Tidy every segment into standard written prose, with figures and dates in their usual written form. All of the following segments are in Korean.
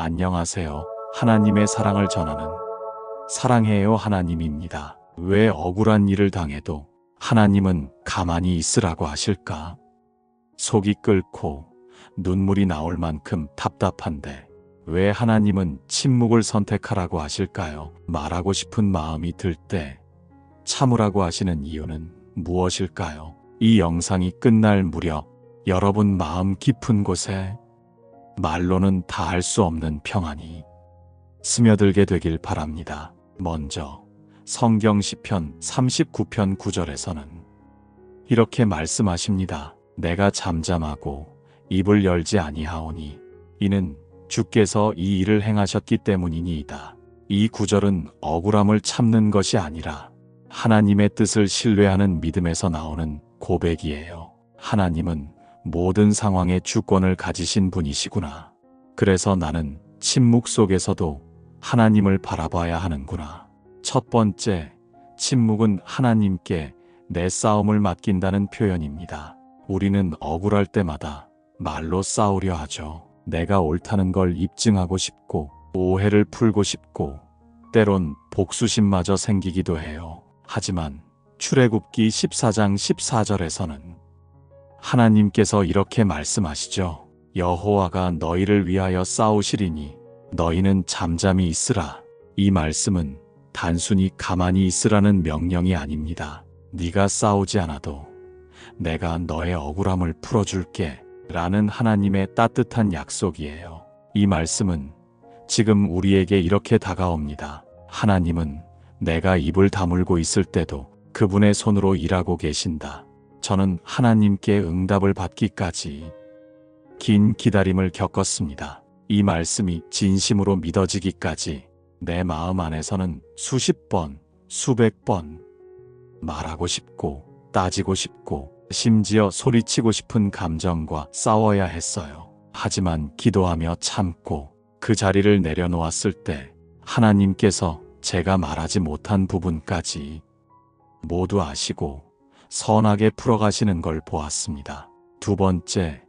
안녕하세요. 하나님의 사랑을 전하는 사랑해요 하나님입니다. 왜 억울한 일을 당해도 하나님은 가만히 있으라고 하실까? 속이 끓고 눈물이 나올 만큼 답답한데 왜 하나님은 침묵을 선택하라고 하실까요? 말하고 싶은 마음이 들 때 참으라고 하시는 이유는 무엇일까요? 이 영상이 끝날 무렵 여러분 마음 깊은 곳에 말로는 다 할 수 없는 평안이 스며들게 되길 바랍니다. 먼저 성경 시편 39편 9절에서는 이렇게 말씀하십니다. 내가 잠잠하고 입을 열지 아니하오니 이는 주께서 이 일을 행하셨기 때문이니이다. 이 구절은 억울함을 참는 것이 아니라 하나님의 뜻을 신뢰하는 믿음에서 나오는 고백이에요. 하나님은 모든 상황의 주권을 가지신 분이시구나. 그래서 나는 침묵 속에서도 하나님을 바라봐야 하는구나. 첫 번째, 침묵은 하나님께 내 싸움을 맡긴다는 표현입니다. 우리는 억울할 때마다 말로 싸우려 하죠. 내가 옳다는 걸 입증하고 싶고, 오해를 풀고 싶고, 때론 복수심마저 생기기도 해요. 하지만 출애굽기 14장 14절에서는 하나님께서 이렇게 말씀하시죠. 여호와가 너희를 위하여 싸우시리니 너희는 잠잠히 있으라. 이 말씀은 단순히 가만히 있으라는 명령이 아닙니다. 네가 싸우지 않아도 내가 너의 억울함을 풀어줄게 라는 하나님의 따뜻한 약속이에요. 이 말씀은 지금 우리에게 이렇게 다가옵니다. 하나님은 내가 입을 다물고 있을 때도 그분의 손으로 일하고 계신다. 저는 하나님께 응답을 받기까지 긴 기다림을 겪었습니다. 이 말씀이 진심으로 믿어지기까지 내 마음 안에서는 수십 번, 수백 번 말하고 싶고 따지고 싶고 심지어 소리치고 싶은 감정과 싸워야 했어요. 하지만 기도하며 참고 그 자리를 내려놓았을 때 하나님께서 제가 말하지 못한 부분까지 모두 아시고 선하게 풀어가시는 걸 보았습니다. 두 번째,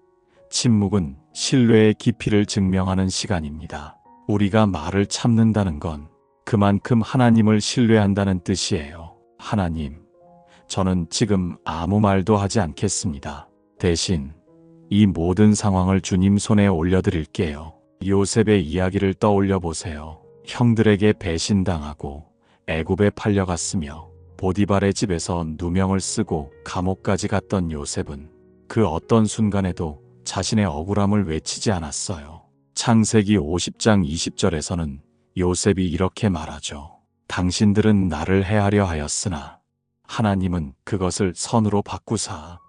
침묵은 신뢰의 깊이를 증명하는 시간입니다. 우리가 말을 참는다는 건 그만큼 하나님을 신뢰한다는 뜻이에요. 하나님, 저는 지금 아무 말도 하지 않겠습니다. 대신 이 모든 상황을 주님 손에 올려드릴게요. 요셉의 이야기를 떠올려 보세요. 형들에게 배신당하고 애굽에 팔려갔으며 보디발의 집에서 누명을 쓰고 감옥까지 갔던 요셉은 그 어떤 순간에도 자신의 억울함을 외치지 않았어요. 창세기 50장 20절에서는 요셉이 이렇게 말하죠. 당신들은 나를 해하려 하였으나 하나님은 그것을 선으로 바꾸사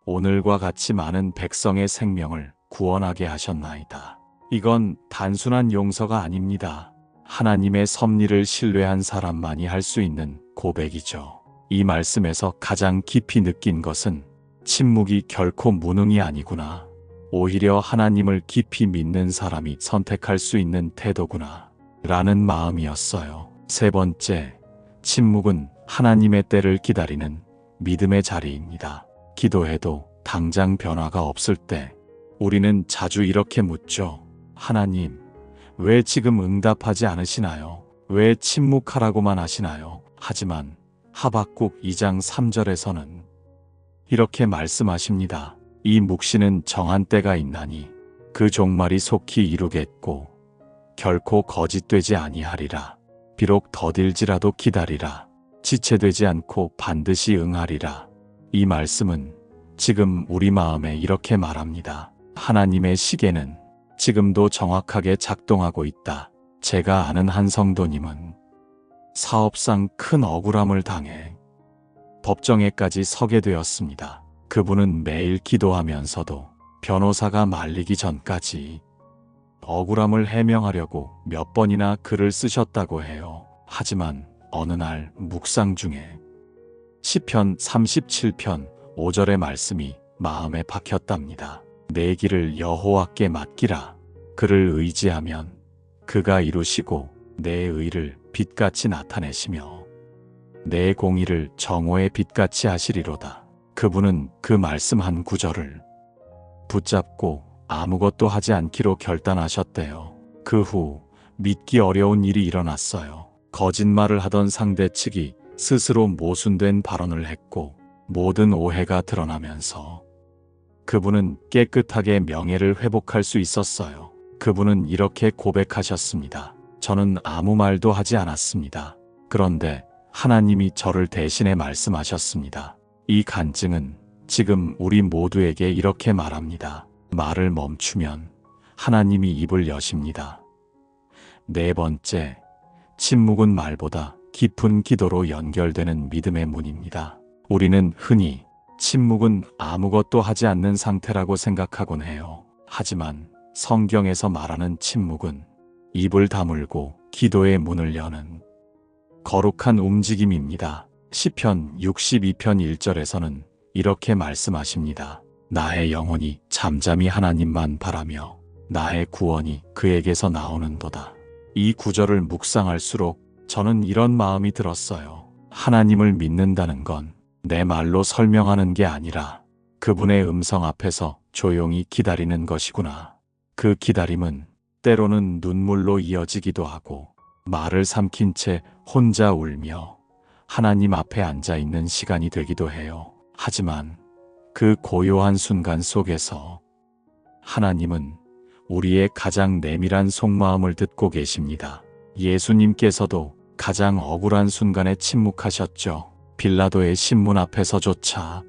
오늘과 같이 많은 백성의 생명을 구원하게 하셨나이다. 이건 단순한 용서가 아닙니다. 하나님의 섭리를 신뢰한 사람만이 할 수 있는 고백이죠. 이 말씀에서 가장 깊이 느낀 것은 침묵이 결코 무능이 아니구나. 오히려 하나님을 깊이 믿는 사람이 선택할 수 있는 태도구나. 라는 마음이었어요. 세 번째, 침묵은 하나님의 때를 기다리는 믿음의 자리입니다. 기도해도 당장 변화가 없을 때 우리는 자주 이렇게 묻죠. 하나님, 왜 지금 응답하지 않으시나요? 왜 침묵하라고만 하시나요? 하지만 하박국 2장 3절에서는 이렇게 말씀하십니다. 이 묵시는 정한 때가 있나니 그 종말이 속히 이루겠고 결코 거짓되지 아니하리라. 비록 더딜지라도 기다리라. 지체되지 않고 반드시 응하리라. 이 말씀은 지금 우리 마음에 이렇게 말합니다. 하나님의 시계는 지금도 정확하게 작동하고 있다. 제가 아는 한 성도님은 사업상 큰 억울함을 당해 법정에까지 서게 되었습니다. 그분은 매일 기도하면서도 변호사가 말리기 전까지 억울함을 해명하려고 몇 번이나 글을 쓰셨다고 해요. 하지만 어느 날 묵상 중에 시편 37편 5절의 말씀이 마음에 박혔답니다. 내 길을 여호와께 맡기라. 그를 의지하면 그가 이루시고 내 의를 빛같이 나타내시며 내 공의를 정오의 빛같이 하시리로다. 그분은 그 말씀 한 구절을 붙잡고 아무것도 하지 않기로 결단하셨대요. 그 후 믿기 어려운 일이 일어났어요. 거짓말을 하던 상대 측이 스스로 모순된 발언을 했고 모든 오해가 드러나면서 그분은 깨끗하게 명예를 회복할 수 있었어요. 그분은 이렇게 고백하셨습니다. 저는 아무 말도 하지 않았습니다. 그런데 하나님이 저를 대신해 말씀하셨습니다. 이 간증은 지금 우리 모두에게 이렇게 말합니다. 말을 멈추면 하나님이 입을 여십니다. 네 번째, 침묵은 말보다 깊은 기도로 연결되는 믿음의 문입니다. 우리는 흔히 침묵은 아무것도 하지 않는 상태라고 생각하곤 해요. 하지만 성경에서 말하는 침묵은 입을 다물고 기도의 문을 여는 거룩한 움직임입니다. 시편 62편 1절에서는 이렇게 말씀하십니다. 나의 영혼이 잠잠히 하나님만 바라며 나의 구원이 그에게서 나오는도다. 이 구절을 묵상할수록 저는 이런 마음이 들었어요. 하나님을 믿는다는 건 내 말로 설명하는 게 아니라 그분의 음성 앞에서 조용히 기다리는 것이구나. 그 기다림은 때로는 눈물로 이어지기도 하고 말을 삼킨 채 혼자 울며 하나님 앞에 앉아 있는 시간이 되기도 해요. 하지만 그 고요한 순간 속에서 하나님은 우리의 가장 내밀한 속마음을 듣고 계십니다. 예수님께서도 가장 억울한 순간에 침묵하셨죠. 빌라도의 신문 앞에서조차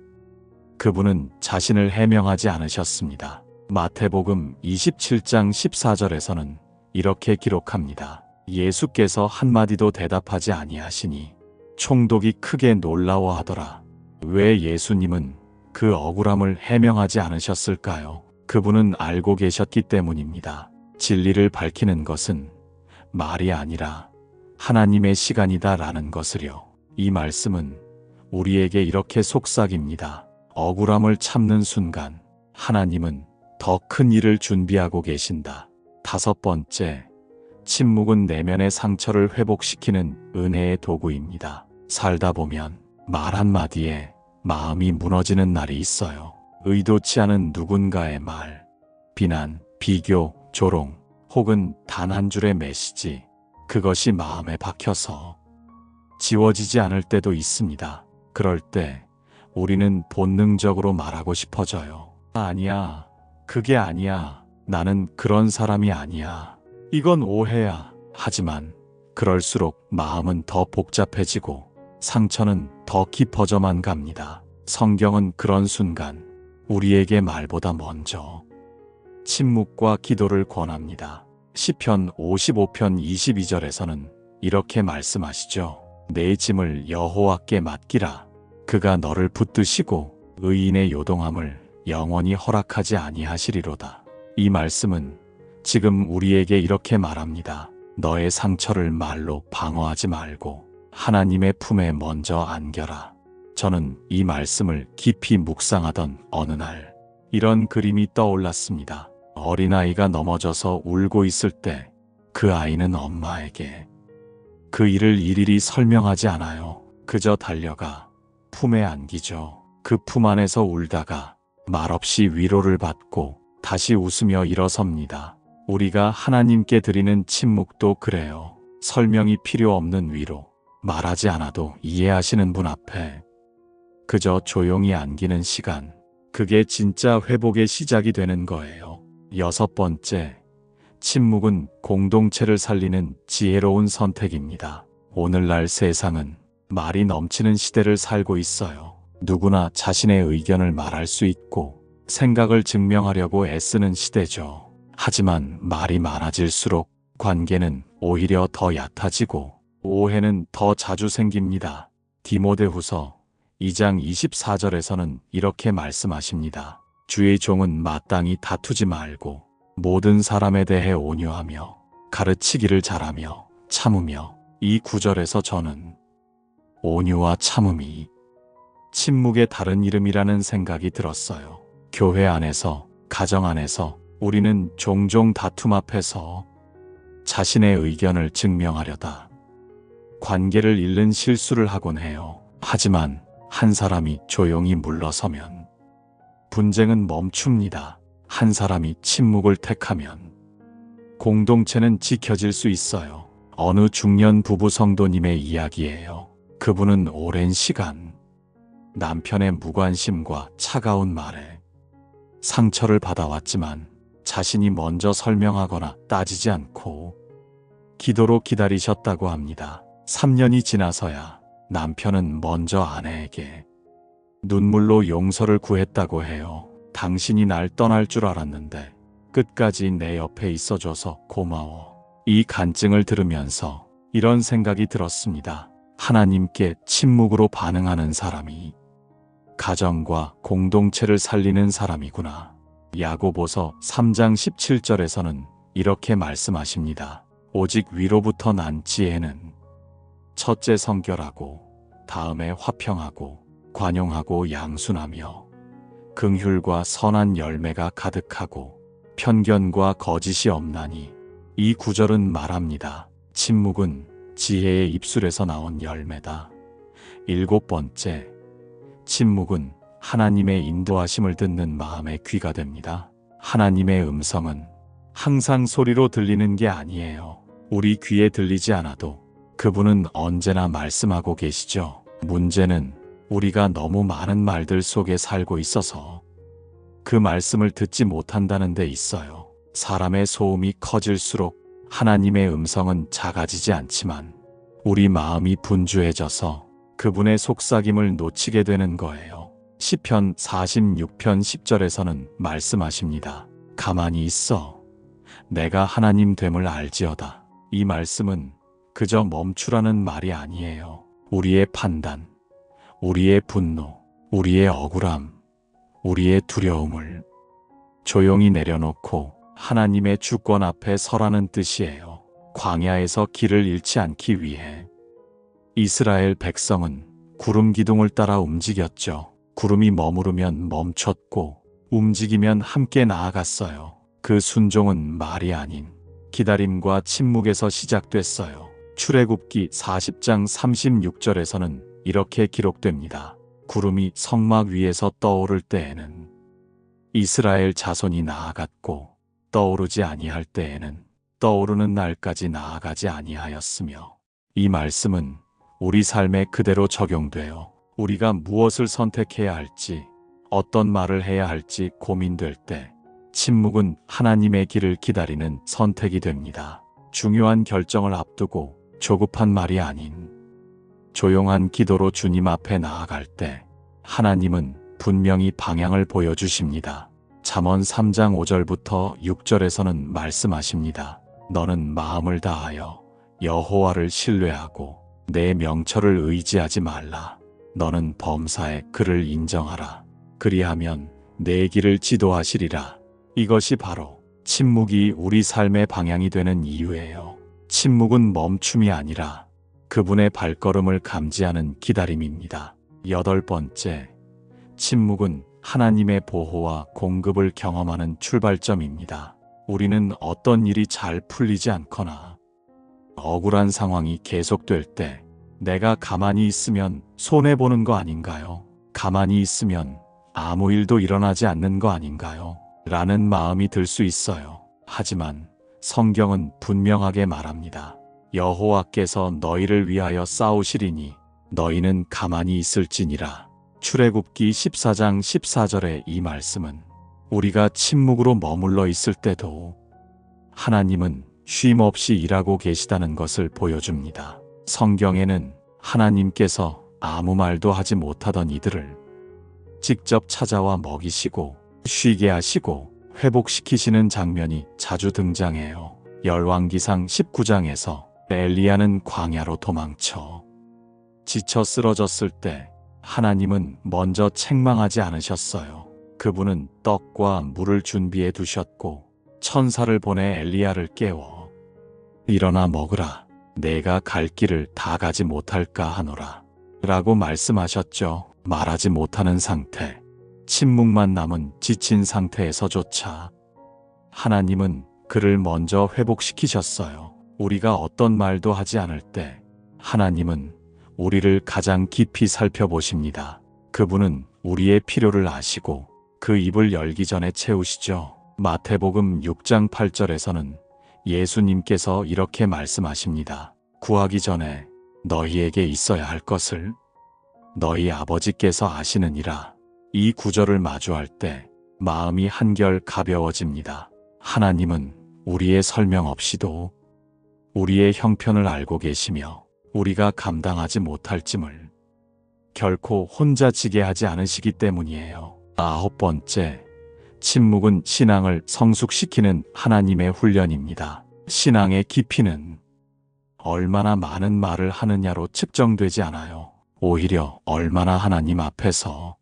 그분은 자신을 해명하지 않으셨습니다. 마태복음 27장 14절에서는 이렇게 기록합니다. 예수께서 한마디도 대답하지 아니하시니 총독이 크게 놀라워하더라. 왜 예수님은 그 억울함을 해명하지 않으셨을까요? 그분은 알고 계셨기 때문입니다. 진리를 밝히는 것은 말이 아니라 하나님의 시간이다라는 것을요. 이 말씀은 우리에게 이렇게 속삭입니다. 억울함을 참는 순간 하나님은 더 큰 일을 준비하고 계신다. 다섯 번째, 침묵은 내면의 상처를 회복시키는 은혜의 도구입니다. 살다 보면 말 한마디에 마음이 무너지는 날이 있어요. 의도치 않은 누군가의 말, 비난, 비교, 조롱, 혹은 단 한 줄의 메시지, 그것이 마음에 박혀서 지워지지 않을 때도 있습니다. 그럴 때 우리는 본능적으로 말하고 싶어져요. 아니야, 그게 아니야, 나는 그런 사람이 아니야, 이건 오해야. 하지만 그럴수록 마음은 더 복잡해지고 상처는 더 깊어져만 갑니다. 성경은 그런 순간 우리에게 말보다 먼저 침묵과 기도를 권합니다. 시편 55편 22절에서는 이렇게 말씀하시죠. 내 짐을 여호와께 맡기라. 그가 너를 붙드시고 의인의 요동함을 영원히 허락하지 아니하시리로다. 이 말씀은 지금 우리에게 이렇게 말합니다. 너의 상처를 말로 방어하지 말고 하나님의 품에 먼저 안겨라. 저는 이 말씀을 깊이 묵상하던 어느 날 이런 그림이 떠올랐습니다. 어린아이가 넘어져서 울고 있을 때 그 아이는 엄마에게 그 일을 일일이 설명하지 않아요. 그저 달려가 품에 안기죠. 그 품 안에서 울다가 말없이 위로를 받고 다시 웃으며 일어섭니다. 우리가 하나님께 드리는 침묵도 그래요. 설명이 필요 없는 위로, 말하지 않아도 이해하시는 분 앞에 그저 조용히 안기는 시간, 그게 진짜 회복의 시작이 되는 거예요. 여섯 번째, 침묵은 공동체를 살리는 지혜로운 선택입니다. 오늘날 세상은 말이 넘치는 시대를 살고 있어요. 누구나 자신의 의견을 말할 수 있고 생각을 증명하려고 애쓰는 시대죠. 하지만 말이 많아질수록 관계는 오히려 더 얕아지고 오해는 더 자주 생깁니다. 디모데후서 2장 24절에서는 이렇게 말씀하십니다. 주의 종은 마땅히 다투지 말고 모든 사람에 대해 온유하며 가르치기를 잘하며 참으며. 이 구절에서 저는 온유와 참음이 침묵의 다른 이름이라는 생각이 들었어요. 교회 안에서, 가정 안에서 우리는 종종 다툼 앞에서 자신의 의견을 증명하려다 관계를 잃는 실수를 하곤 해요. 하지만 한 사람이 조용히 물러서면 분쟁은 멈춥니다. 한 사람이 침묵을 택하면 공동체는 지켜질 수 있어요. 어느 중년 부부 성도님의 이야기예요. 그분은 오랜 시간 남편의 무관심과 차가운 말에 상처를 받아왔지만 자신이 먼저 설명하거나 따지지 않고 기도로 기다리셨다고 합니다. 3년이 지나서야 남편은 먼저 아내에게 눈물로 용서를 구했다고 해요. 당신이 날 떠날 줄 알았는데 끝까지 내 옆에 있어줘서 고마워. 이 간증을 들으면서 이런 생각이 들었습니다. 하나님께 침묵으로 반응하는 사람이 가정과 공동체를 살리는 사람이구나. 야고보서 3장 17절에서는 이렇게 말씀하십니다. 오직 위로부터 난 지혜는 첫째 성결하고 다음에 화평하고 관용하고 양순하며 긍휼과 선한 열매가 가득하고 편견과 거짓이 없나니. 이 구절은 말합니다. 침묵은 지혜의 입술에서 나온 열매다. 7번째, 침묵은 하나님의 인도하심을 듣는 마음의 귀가 됩니다. 하나님의 음성은 항상 소리로 들리는 게 아니에요. 우리 귀에 들리지 않아도 그분은 언제나 말씀하고 계시죠. 문제는 우리가 너무 많은 말들 속에 살고 있어서 그 말씀을 듣지 못한다는 데 있어요. 사람의 소음이 커질수록 하나님의 음성은 작아지지 않지만 우리 마음이 분주해져서 그분의 속삭임을 놓치게 되는 거예요. 시편 46편 10절에서는 말씀하십니다. 가만히 있어. 내가 하나님 됨을 알지어다. 이 말씀은 그저 멈추라는 말이 아니에요. 우리의 판단, 우리의 분노, 우리의 억울함, 우리의 두려움을 조용히 내려놓고 하나님의 주권 앞에 서라는 뜻이에요. 광야에서 길을 잃지 않기 위해 이스라엘 백성은 구름 기둥을 따라 움직였죠. 구름이 머무르면 멈췄고 움직이면 함께 나아갔어요. 그 순종은 말이 아닌 기다림과 침묵에서 시작됐어요. 출애굽기 40장 36절에서는 이렇게 기록됩니다. 구름이 성막 위에서 떠오를 때에는 이스라엘 자손이 나아갔고 떠오르지 아니할 때에는 떠오르는 날까지 나아가지 아니하였으며. 이 말씀은 우리 삶에 그대로 적용돼요. 우리가 무엇을 선택해야 할지, 어떤 말을 해야 할지 고민될 때 침묵은 하나님의 길을 기다리는 선택이 됩니다. 중요한 결정을 앞두고 조급한 말이 아닌 조용한 기도로 주님 앞에 나아갈 때 하나님은 분명히 방향을 보여주십니다. 잠언 3장 5절부터 6절에서는 말씀하십니다. 너는 마음을 다하여 여호와를 신뢰하고 내 명철을 의지하지 말라. 너는 범사에 그를 인정하라. 그리하면 내 길을 지도하시리라. 이것이 바로 침묵이 우리 삶의 방향이 되는 이유예요. 침묵은 멈춤이 아니라 그분의 발걸음을 감지하는 기다림입니다. 8번째, 침묵은 하나님의 보호와 공급을 경험하는 출발점입니다. 우리는 어떤 일이 잘 풀리지 않거나 억울한 상황이 계속될 때 내가 가만히 있으면 손해보는 거 아닌가요? 가만히 있으면 아무 일도 일어나지 않는 거 아닌가요? 라는 마음이 들 수 있어요. 하지만 성경은 분명하게 말합니다. 여호와께서 너희를 위하여 싸우시리니 너희는 가만히 있을지니라. 출애굽기 14장 14절의 이 말씀은 우리가 침묵으로 머물러 있을 때도 하나님은 쉼 없이 일하고 계시다는 것을 보여줍니다. 성경에는 하나님께서 아무 말도 하지 못하던 이들을 직접 찾아와 먹이시고 쉬게 하시고 회복시키시는 장면이 자주 등장해요. 열왕기상 19장에서 엘리야는 광야로 도망쳐 지쳐 쓰러졌을 때 하나님은 먼저 책망하지 않으셨어요. 그분은 떡과 물을 준비해 두셨고 천사를 보내 엘리야를 깨워 일어나 먹으라. 내가 갈 길을 다 가지 못할까 하노라. 라고 말씀하셨죠. 말하지 못하는 상태, 침묵만 남은 지친 상태에서조차 하나님은 그를 먼저 회복시키셨어요. 우리가 어떤 말도 하지 않을 때 하나님은 우리를 가장 깊이 살펴보십니다. 그분은 우리의 필요를 아시고 그 입을 열기 전에 채우시죠. 마태복음 6장 8절에서는 예수님께서 이렇게 말씀하십니다. 구하기 전에 너희에게 있어야 할 것을 너희 아버지께서 아시느니라. 이 구절을 마주할 때 마음이 한결 가벼워집니다. 하나님은 우리의 설명 없이도 우리의 형편을 알고 계시며 우리가 감당하지 못할 짐을 결코 혼자 지게 하지 않으시기 때문이에요. 9번째, 침묵은 신앙을 성숙시키는 하나님의 훈련입니다. 신앙의 깊이는 얼마나 많은 말을 하느냐로 측정되지 않아요. 오히려 얼마나 하나님 앞에서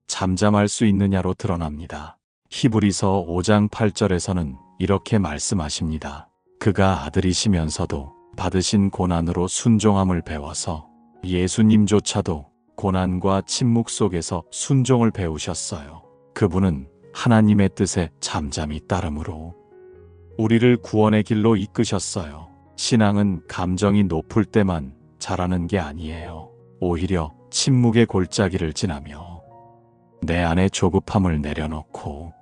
잠잠할 수 있느냐로 드러납니다. 히브리서 5장 8절에서는 이렇게 말씀하십니다. 그가 아들이시면서도 받으신 고난으로 순종함을 배워서 예수님조차도 고난과 침묵 속에서 순종을 배우셨어요. 그분은 하나님의 뜻에 잠잠히 따름으로 우리를 구원의 길로 이끄셨어요. 신앙은 감정이 높을 때만 자라는 게 아니에요. 오히려 침묵의 골짜기를 지나며 내 안의 조급함을 내려놓고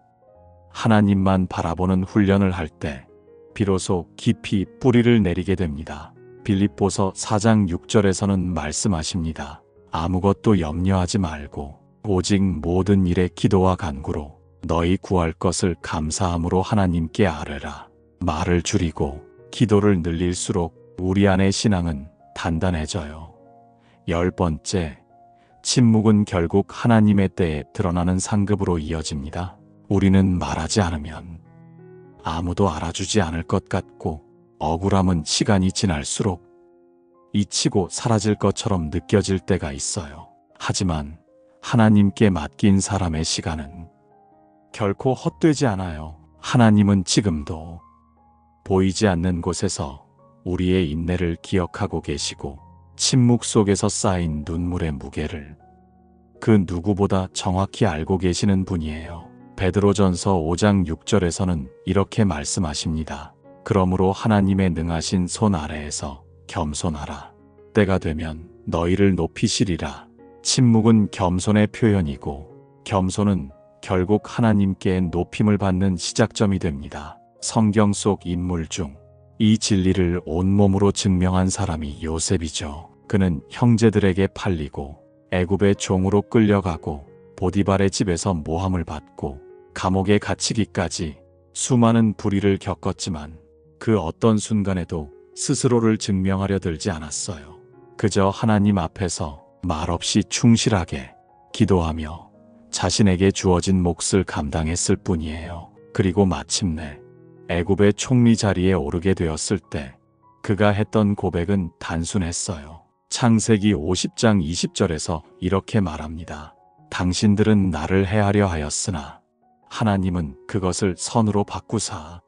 하나님만 바라보는 훈련을 할 때 비로소 깊이 뿌리를 내리게 됩니다. 빌립보서 4장 6절에서는 말씀하십니다. 아무것도 염려하지 말고 오직 모든 일에 기도와 간구로 너희 구할 것을 감사함으로 하나님께 아뢰라. 말을 줄이고 기도를 늘릴수록 우리 안의 신앙은 단단해져요. 10번째, 침묵은 결국 하나님의 때에 드러나는 상급으로 이어집니다. 우리는 말하지 않으면 아무도 알아주지 않을 것 같고 억울함은 시간이 지날수록 잊히고 사라질 것처럼 느껴질 때가 있어요. 하지만 하나님께 맡긴 사람의 시간은 결코 헛되지 않아요. 하나님은 지금도 보이지 않는 곳에서 우리의 인내를 기억하고 계시고 침묵 속에서 쌓인 눈물의 무게를 그 누구보다 정확히 알고 계시는 분이에요. 베드로전서 5장 6절에서는 이렇게 말씀하십니다. 그러므로 하나님의 능하신 손 아래에서 겸손하라. 때가 되면 너희를 높이시리라. 침묵은 겸손의 표현이고 겸손은 결국 하나님께 높임을 받는 시작점이 됩니다. 성경 속 인물 중 이 진리를 온몸으로 증명한 사람이 요셉이죠. 그는 형제들에게 팔리고 애굽의 종으로 끌려가고 보디발의 집에서 모함을 받고 감옥에 갇히기까지 수많은 불의를 겪었지만 그 어떤 순간에도 스스로를 증명하려 들지 않았어요. 그저 하나님 앞에서 말없이 충실하게 기도하며 자신에게 주어진 몫을 감당했을 뿐이에요. 그리고 마침내 애굽의 총리 자리에 오르게 되었을 때 그가 했던 고백은 단순했어요. 창세기 50장 20절에서 이렇게 말합니다. 당신들은 나를 해하려 하였으나 하나님은 그것을 선으로 바꾸사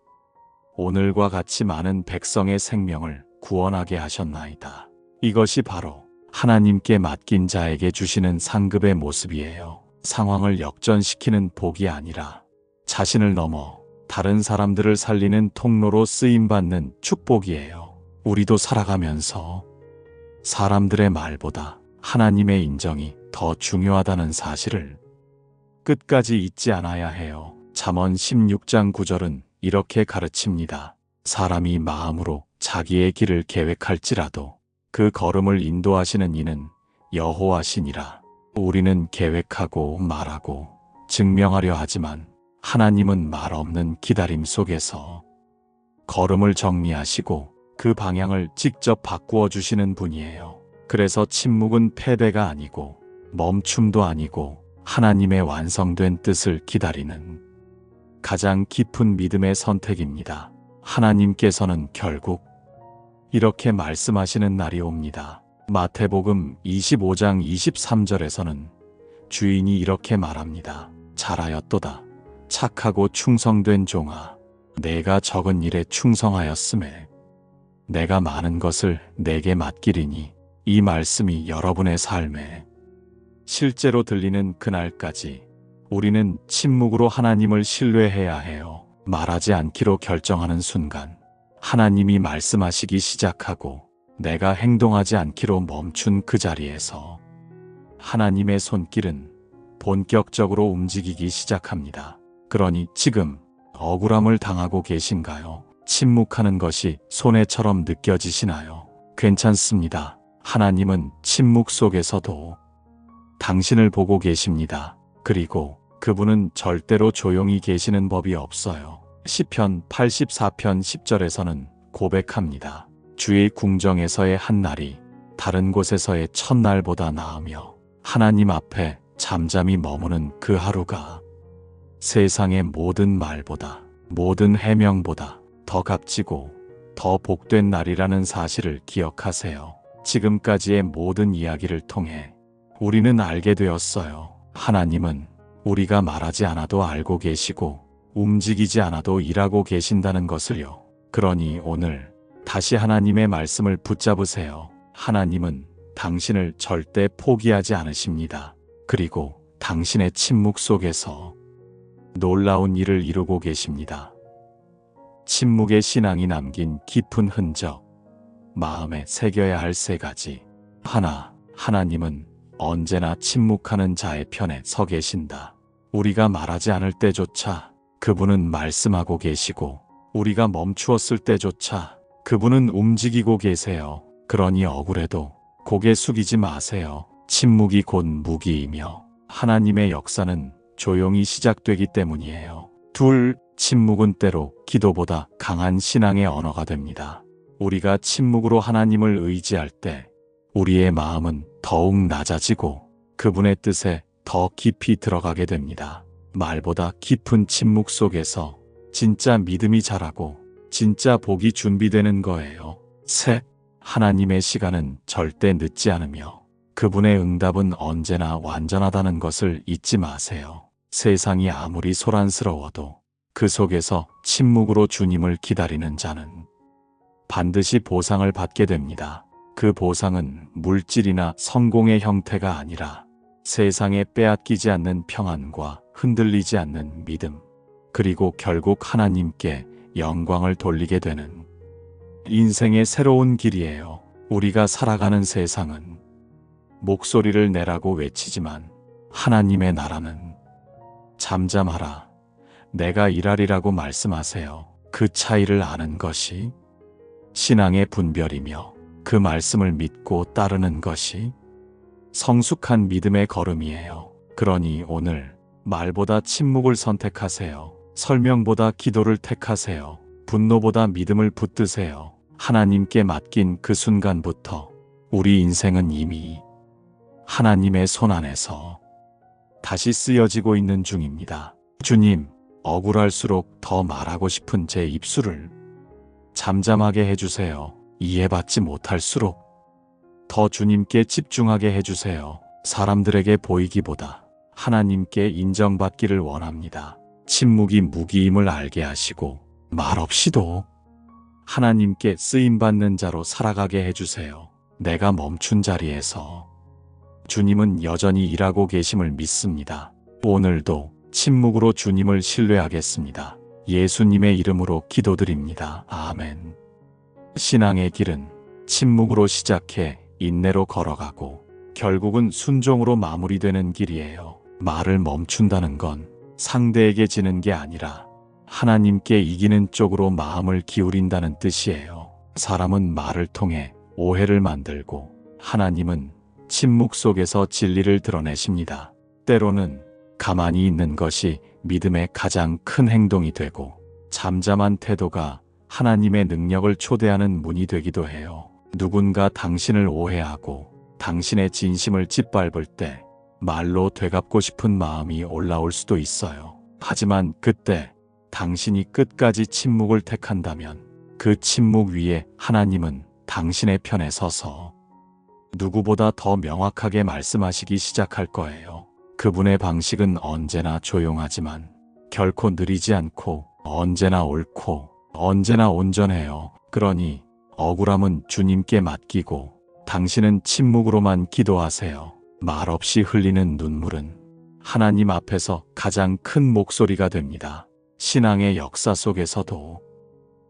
오늘과 같이 많은 백성의 생명을 구원하게 하셨나이다. 이것이 바로 하나님께 맡긴 자에게 주시는 상급의 모습이에요. 상황을 역전시키는 복이 아니라 자신을 넘어 다른 사람들을 살리는 통로로 쓰임받는 축복이에요. 우리도 살아가면서 사람들의 말보다 하나님의 인정이 더 중요하다는 사실을 끝까지 잊지 않아야 해요. 잠언 16장 9절은 이렇게 가르칩니다. 사람이 마음으로 자기의 길을 계획할지라도 그 걸음을 인도하시는 이는 여호와시니라. 우리는 계획하고 말하고 증명하려 하지만 하나님은 말 없는 기다림 속에서 걸음을 정리하시고 그 방향을 직접 바꾸어 주시는 분이에요. 그래서 침묵은 패배가 아니고 멈춤도 아니고 하나님의 완성된 뜻을 기다리는 가장 깊은 믿음의 선택입니다. 하나님께서는 결국 이렇게 말씀하시는 날이 옵니다. 마태복음 25장 23절에서는 주인이 이렇게 말합니다. 잘하였도다. 착하고 충성된 종아, 내가 적은 일에 충성하였음에 내가 많은 것을 내게 맡기리니. 이 말씀이 여러분의 삶에 실제로 들리는 그날까지 우리는 침묵으로 하나님을 신뢰해야 해요. 말하지 않기로 결정하는 순간 하나님이 말씀하시기 시작하고 내가 행동하지 않기로 멈춘 그 자리에서 하나님의 손길은 본격적으로 움직이기 시작합니다. 그러니 지금 억울함을 당하고 계신가요? 침묵하는 것이 손해처럼 느껴지시나요? 괜찮습니다. 하나님은 침묵 속에서도 당신을 보고 계십니다. 그리고 그분은 절대로 조용히 계시는 법이 없어요. 시편 84편 10절에서는 고백합니다. 주의 궁정에서의 한 날이 다른 곳에서의 첫날보다 나으며 하나님 앞에 잠잠히 머무는 그 하루가 세상의 모든 말보다, 모든 해명보다 더 값지고 더 복된 날이라는 사실을 기억하세요. 지금까지의 모든 이야기를 통해 우리는 알게 되었어요. 하나님은 우리가 말하지 않아도 알고 계시고 움직이지 않아도 일하고 계신다는 것을요. 그러니 오늘 다시 하나님의 말씀을 붙잡으세요. 하나님은 당신을 절대 포기하지 않으십니다. 그리고 당신의 침묵 속에서 놀라운 일을 이루고 계십니다. 침묵의 신앙이 남긴 깊은 흔적, 마음에 새겨야 할 3가지. 하나, 하나님은 언제나 침묵하는 자의 편에 서 계신다. 우리가 말하지 않을 때조차 그분은 말씀하고 계시고 우리가 멈추었을 때조차 그분은 움직이고 계세요. 그러니 억울해도 고개 숙이지 마세요. 침묵이 곧 무기이며 하나님의 역사는 조용히 시작되기 때문이에요. 둘, 침묵은 때로 기도보다 강한 신앙의 언어가 됩니다. 우리가 침묵으로 하나님을 의지할 때 우리의 마음은 더욱 낮아지고 그분의 뜻에 더 깊이 들어가게 됩니다. 말보다 깊은 침묵 속에서 진짜 믿음이 자라고 진짜 복이 준비되는 거예요. 셋, 하나님의 시간은 절대 늦지 않으며 그분의 응답은 언제나 완전하다는 것을 잊지 마세요. 세상이 아무리 소란스러워도 그 속에서 침묵으로 주님을 기다리는 자는 반드시 보상을 받게 됩니다. 그 보상은 물질이나 성공의 형태가 아니라 세상에 빼앗기지 않는 평안과 흔들리지 않는 믿음, 그리고 결국 하나님께 영광을 돌리게 되는 인생의 새로운 길이에요. 우리가 살아가는 세상은 목소리를 내라고 외치지만 하나님의 나라는 잠잠하라, 내가 일하리라고 말씀하세요. 그 차이를 아는 것이 신앙의 분별이며 그 말씀을 믿고 따르는 것이 성숙한 믿음의 걸음이에요. 그러니 오늘 말보다 침묵을 선택하세요. 설명보다 기도를 택하세요. 분노보다 믿음을 붙드세요. 하나님께 맡긴 그 순간부터 우리 인생은 이미 하나님의 손 안에서 다시 쓰여지고 있는 중입니다. 주님, 억울할수록 더 말하고 싶은 제 입술을 잠잠하게 해주세요. 이해받지 못할수록 더 주님께 집중하게 해주세요. 사람들에게 보이기보다 하나님께 인정받기를 원합니다. 침묵이 무기임을 알게 하시고 말없이도 하나님께 쓰임받는 자로 살아가게 해주세요. 내가 멈춘 자리에서 주님은 여전히 일하고 계심을 믿습니다. 오늘도 침묵으로 주님을 신뢰하겠습니다. 예수님의 이름으로 기도드립니다. 아멘. 신앙의 길은 침묵으로 시작해 인내로 걸어가고 결국은 순종으로 마무리되는 길이에요. 말을 멈춘다는 건 상대에게 지는 게 아니라 하나님께 이기는 쪽으로 마음을 기울인다는 뜻이에요. 사람은 말을 통해 오해를 만들고 하나님은 침묵 속에서 진리를 드러내십니다. 때로는 가만히 있는 것이 믿음의 가장 큰 행동이 되고 잠잠한 태도가 하나님의 능력을 초대하는 문이 되기도 해요. 누군가 당신을 오해하고 당신의 진심을 짓밟을 때 말로 되갚고 싶은 마음이 올라올 수도 있어요. 하지만 그때 당신이 끝까지 침묵을 택한다면 그 침묵 위에 하나님은 당신의 편에 서서 누구보다 더 명확하게 말씀하시기 시작할 거예요. 그분의 방식은 언제나 조용하지만 결코 느리지 않고 언제나 옳고 언제나 온전해요. 그러니 억울함은 주님께 맡기고 당신은 침묵으로만 기도하세요. 말없이 흘리는 눈물은 하나님 앞에서 가장 큰 목소리가 됩니다. 신앙의 역사 속에서도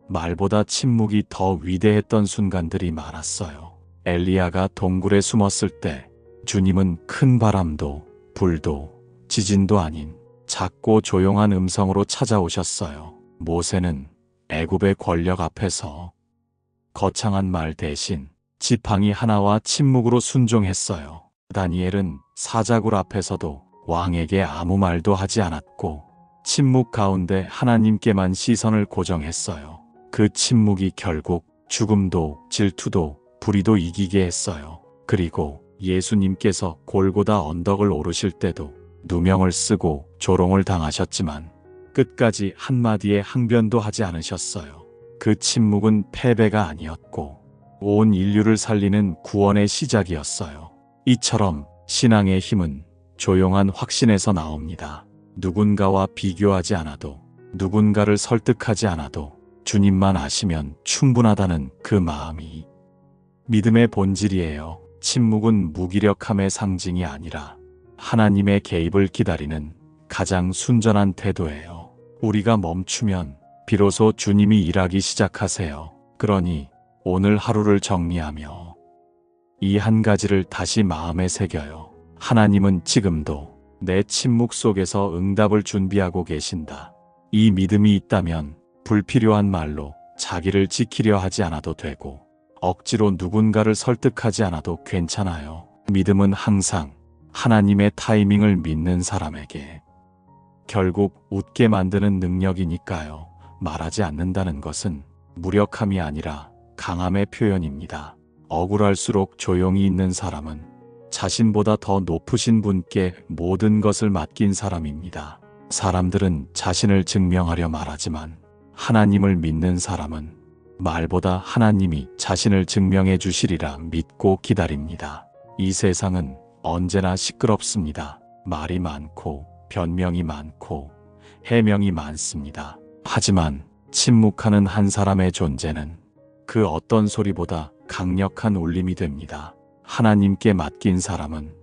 말보다 침묵이 더 위대했던 순간들이 많았어요. 엘리야가 동굴에 숨었을 때 주님은 큰 바람도 불도 지진도 아닌 작고 조용한 음성으로 찾아오셨어요. 모세는 애굽의 권력 앞에서 거창한 말 대신 지팡이 하나와 침묵으로 순종했어요. 다니엘은 사자굴 앞에서도 왕에게 아무 말도 하지 않았고 침묵 가운데 하나님께만 시선을 고정했어요. 그 침묵이 결국 죽음도 질투도 불의도 이기게 했어요. 그리고 예수님께서 골고다 언덕을 오르실 때도 누명을 쓰고 조롱을 당하셨지만 끝까지 한마디의 항변도 하지 않으셨어요. 그 침묵은 패배가 아니었고 온 인류를 살리는 구원의 시작이었어요. 이처럼 신앙의 힘은 조용한 확신에서 나옵니다. 누군가와 비교하지 않아도, 누군가를 설득하지 않아도 주님만 아시면 충분하다는 그 마음이 믿음의 본질이에요. 침묵은 무기력함의 상징이 아니라 하나님의 개입을 기다리는 가장 순전한 태도예요. 우리가 멈추면 비로소 주님이 일하기 시작하세요. 그러니 오늘 하루를 정리하며 이 한 가지를 다시 마음에 새겨요. 하나님은 지금도 내 침묵 속에서 응답을 준비하고 계신다. 이 믿음이 있다면 불필요한 말로 자기를 지키려 하지 않아도 되고 억지로 누군가를 설득하지 않아도 괜찮아요. 믿음은 항상 하나님의 타이밍을 믿는 사람에게 결국 웃게 만드는 능력이니까요. 말하지 않는다는 것은 무력함이 아니라 강함의 표현입니다. 억울할수록 조용히 있는 사람은 자신보다 더 높으신 분께 모든 것을 맡긴 사람입니다. 사람들은 자신을 증명하려 말하지만 하나님을 믿는 사람은 말보다 하나님이 자신을 증명해 주시리라 믿고 기다립니다. 이 세상은 언제나 시끄럽습니다. 말이 많고 변명이 많고 해명이 많습니다. 하지만 침묵하는 한 사람의 존재는 그 어떤 소리보다 강력한 울림이 됩니다. 하나님께 맡긴 사람은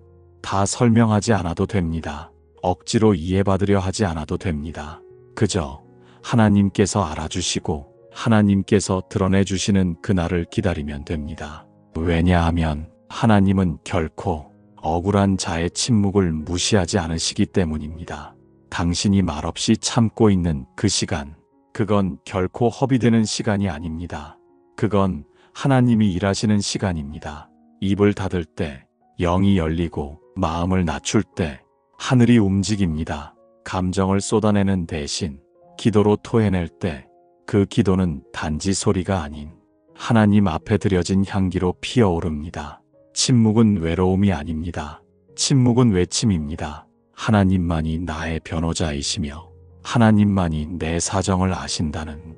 다 설명하지 않아도 됩니다. 억지로 이해받으려 하지 않아도 됩니다. 그저 하나님께서 알아주시고 하나님께서 드러내주시는 그날을 기다리면 됩니다. 왜냐하면 하나님은 결코 억울한 자의 침묵을 무시하지 않으시기 때문입니다. 당신이 말없이 참고 있는 그 시간, 그건 결코 허비되는 시간이 아닙니다. 그건 하나님이 일하시는 시간입니다. 입을 닫을 때, 영이 열리고 마음을 낮출 때 하늘이 움직입니다. 감정을 쏟아내는 대신 기도로 토해낼 때 그 기도는 단지 소리가 아닌 하나님 앞에 드려진 향기로 피어오릅니다. 침묵은 외로움이 아닙니다. 침묵은 외침입니다. 하나님만이 나의 변호자이시며 하나님만이 내 사정을 아신다는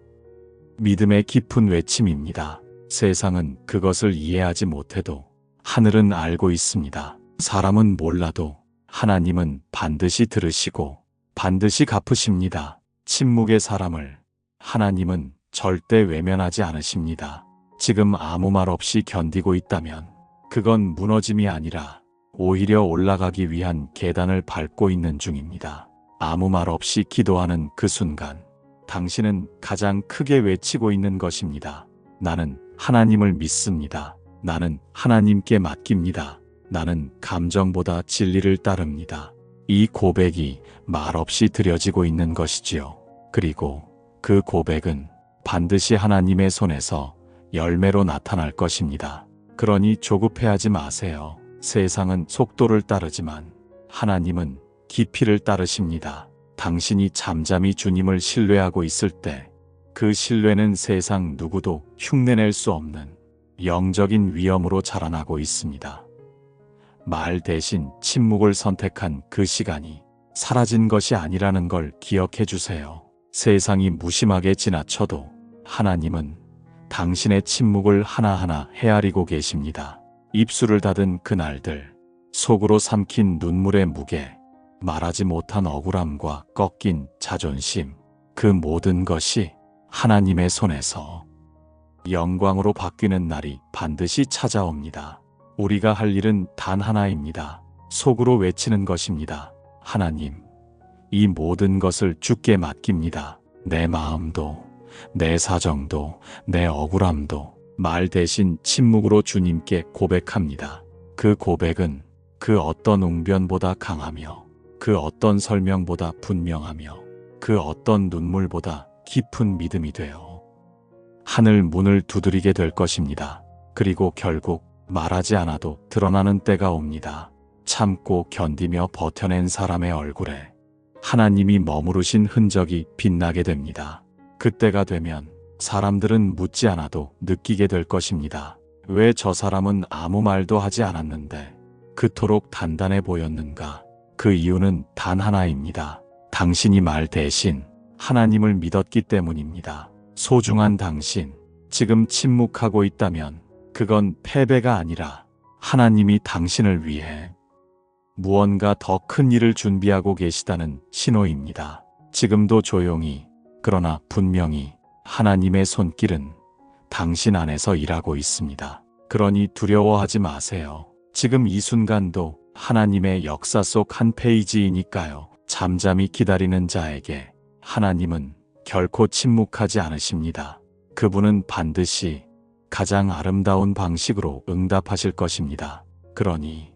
믿음의 깊은 외침입니다. 세상은 그것을 이해하지 못해도 하늘은 알고 있습니다. 사람은 몰라도 하나님은 반드시 들으시고 반드시 갚으십니다. 침묵의 사람을 하나님은 절대 외면하지 않으십니다. 지금 아무 말 없이 견디고 있다면 그건 무너짐이 아니라 오히려 올라가기 위한 계단을 밟고 있는 중입니다. 아무 말 없이 기도하는 그 순간 당신은 가장 크게 외치고 있는 것입니다. 나는 하나님을 믿습니다. 나는 하나님께 맡깁니다. 나는 감정보다 진리를 따릅니다. 이 고백이 말없이 드려지고 있는 것이지요. 그리고 그 고백은 반드시 하나님의 손에서 열매로 나타날 것입니다. 그러니 조급해하지 마세요. 세상은 속도를 따르지만 하나님은 깊이를 따르십니다. 당신이 잠잠히 주님을 신뢰하고 있을 때 그 신뢰는 세상 누구도 흉내낼 수 없는 영적인 위엄으로 자라나고 있습니다. 말 대신 침묵을 선택한 그 시간이 사라진 것이 아니라는 걸 기억해 주세요. 세상이 무심하게 지나쳐도 하나님은 당신의 침묵을 하나하나 헤아리고 계십니다. 입술을 닫은 그날들, 속으로 삼킨 눈물의 무게, 말하지 못한 억울함과 꺾인 자존심, 그 모든 것이 하나님의 손에서 영광으로 바뀌는 날이 반드시 찾아옵니다. 우리가 할 일은 단 하나입니다. 속으로 외치는 것입니다. 하나님, 이 모든 것을 주께 맡깁니다. 내 마음도, 내 사정도, 내 억울함도 말 대신 침묵으로 주님께 고백합니다. 그 고백은 그 어떤 웅변보다 강하며 그 어떤 설명보다 분명하며 그 어떤 눈물보다 깊은 믿음이 되어 하늘 문을 두드리게 될 것입니다. 그리고 결국 말하지 않아도 드러나는 때가 옵니다. 참고 견디며 버텨낸 사람의 얼굴에 하나님이 머무르신 흔적이 빛나게 됩니다. 그때가 되면 사람들은 묻지 않아도 느끼게 될 것입니다. 왜 저 사람은 아무 말도 하지 않았는데 그토록 단단해 보였는가? 그 이유는 단 하나입니다. 당신이 말 대신 하나님을 믿었기 때문입니다. 소중한 당신, 지금 침묵하고 있다면 그건 패배가 아니라 하나님이 당신을 위해 무언가 더 큰 일을 준비하고 계시다는 신호입니다. 지금도 조용히, 그러나 분명히 하나님의 손길은 당신 안에서 일하고 있습니다. 그러니 두려워하지 마세요. 지금 이 순간도 하나님의 역사 속 한 페이지이니까요. 잠잠히 기다리는 자에게 하나님은 결코 침묵하지 않으십니다. 그분은 반드시 가장 아름다운 방식으로 응답하실 것입니다. 그러니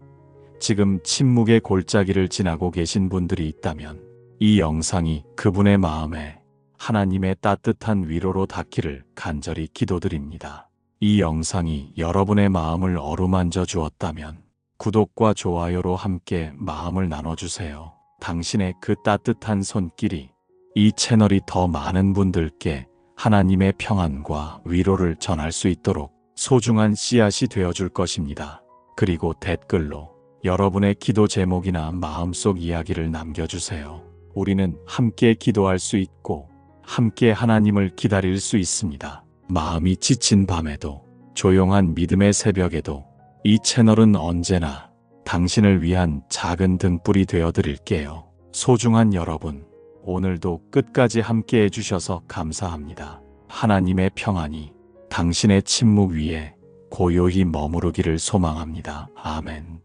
지금 침묵의 골짜기를 지나고 계신 분들이 있다면 이 영상이 그분의 마음에 하나님의 따뜻한 위로로 닿기를 간절히 기도드립니다. 이 영상이 여러분의 마음을 어루만져 주었다면 구독과 좋아요로 함께 마음을 나눠주세요. 당신의 그 따뜻한 손길이 이 채널이 더 많은 분들께 하나님의 평안과 위로를 전할 수 있도록 소중한 씨앗이 되어줄 것입니다. 그리고 댓글로 여러분의 기도 제목이나 마음속 이야기를 남겨주세요. 우리는 함께 기도할 수 있고 함께 하나님을 기다릴 수 있습니다. 마음이 지친 밤에도 조용한 믿음의 새벽에도 이 채널은 언제나 당신을 위한 작은 등불이 되어드릴게요. 소중한 여러분, 오늘도 끝까지 함께 해주셔서 감사합니다. 하나님의 평안이 당신의 침묵 위에 고요히 머무르기를 소망합니다. 아멘.